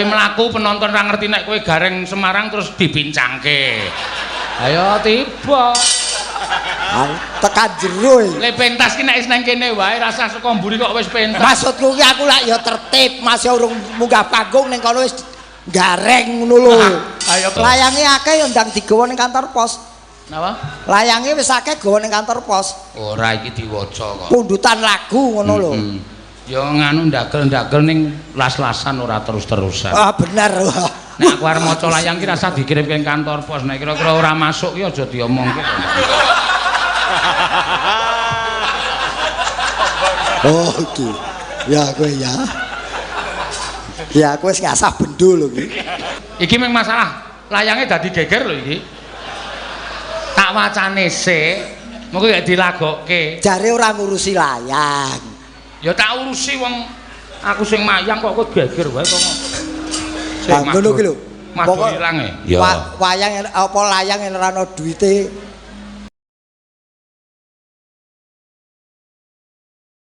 mlaku penonton ra ngerti nek kowe gareng Semarang terus dibincangke. Ayo tiba. Tekan jero iki. Le pentas ki nek wis nang kene wae rasa saka mburi kok wis pentas. Maksudku ki aku lak ya tertib, masih urung munggah panggung ning kono wis gareng ngono lho. Ayo layange akeh ya ndang digawa ning kantor pos. Napa? Layange wis akeh gawa ning kantor pos. Ora iki diwaca kok. Pundutan lagu ngono lho. Ya nganu ndagel-ndagel ning las-lasan ora terus-terusan. Ah bener. Nek aku arep maca layang ki rasa dikirimke ning kantor pos. Nek kira-kira ora masuk ki aja diomongke. Oh iki. Ya kowe ya. Ya aku wis ngasah bendo lho iki. Iki mung masalah layange dadi geger lho iki. Tak wacane sik, mengko ya dilagokke. Jare ora ngurusi layang. Ya tak urusi wong aku sing mayang kok geger wae kok. Ngono ki lho. Pokoke ilang e. Wayang apa layang yen ora ana duwite